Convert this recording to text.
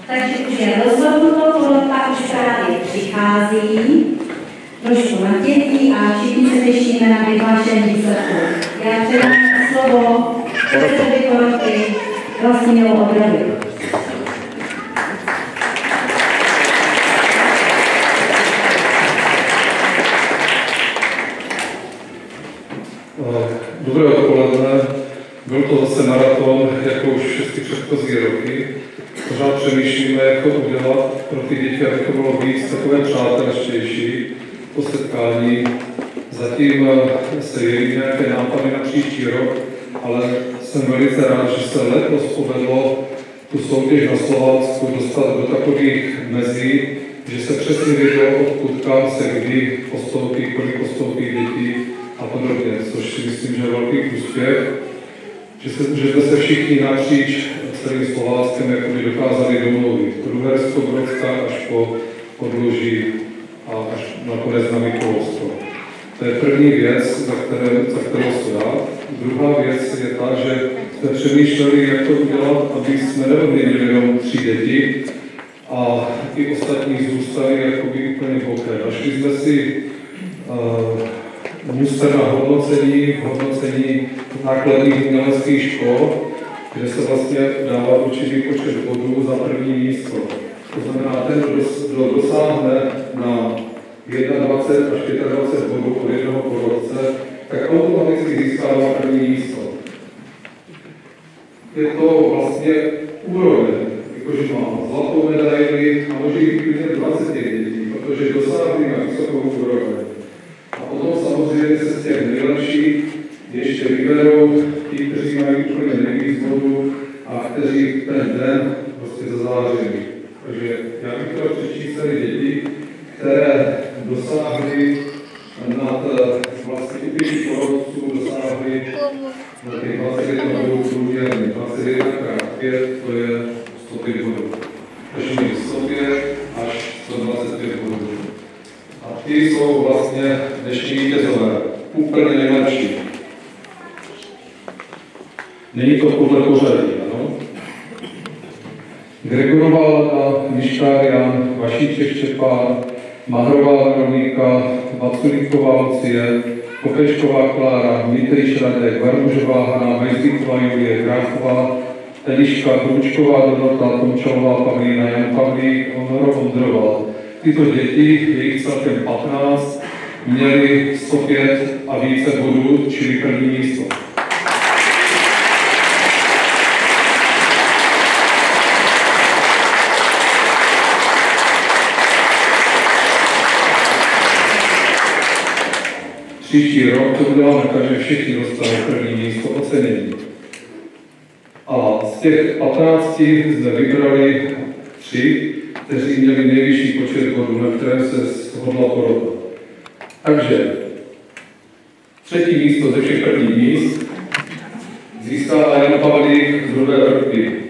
Takže už je rozhodnuto, porota už právě přichází, trošku napětí a všichni se těšíme na vyhlášení výsledku. Já předám slovo předsedovi poroty Vlastimilu Obradovi. Dobré odpoledne. Byl to zase maraton, jako už všechny předchozí roky. Pořád přemýšlíme, jak to udělat pro ty děti, aby to bylo víc takové přátelštější po setkání. Zatím se jeví nějaké nápady na příští rok, ale jsem velice rád, že se letos povedlo tu soutěž na Slovácku dostat do takových mezí, že se přesně vědělo, odkud kam se kdy postoupí, kolik postoupí dětí a podobně, což si myslím, že je velký úspěch, že jsme se všichni napříč celým Slováckem jakoby dokázali domluvit. Od Uhersko-Brodska až po Podluží a až nakonec na Mikulovsko. To je první věc, za kterou se dá. Druhá věc je ta, že jsme přemýšleli, jak to udělat, aby jsme neodměnili jenom 3 děti a ty ostatní zůstaly jakoby úplně bokem. Našli jsme si muster na hodnocení nákladních uměleckých škol, kde se vlastně dává určitý počet bodů za první místo. To znamená, ten, kdo dosáhne na 21 až 25 bodů od jednoho porodce, tak automaticky získává první místo. Je to vlastně úroveň, jakože má zlatou medaili a může být klidně 20 dětí, protože dosáhli na vysokou úroveň. A potom samozřejmě se z těch nejlepších ještě vyberou ti, kteří mají úplně nejvíc bodů a kteří ten den prostě zazářili. Takže já bych chtěl přečíst celé děti, které dosáhly nad vlastně typy porodců, dosáhly na těch 21 bodů průměrně. 21 x 5, to je 105 bodů. Takže mají 105 až 125 bodů. A ty jsou vlastně dnešní vítězové, úplně nejlepší. Není to podle pořadí, ano? Gregorová Lada, Miškár Jan, Vašíček Štěpán, Mahrová Veronika, Vaculíková Lucie, Kopečková Klára, Mitriš Radek, Varmužová Hana, Mejzlíková Julie, Gráchová, Eliška, Kručková Dorota, Tomčalová Pavlína, Jan Pavlík, Honoro Ondroval. Tyto děti, je jich celkem 15, měli 105 a více bodů, čili první místo. Příští rok to uděláme tak, že všichni dostanou první místo ocenění. A z těch 15 jsme vybrali 3, kteří měli nejvyšší počet bodů, na kterém se shodla porota. Takže 3. místo ze všech prvních míst získal Jan Pavlík z Rudé Vrby.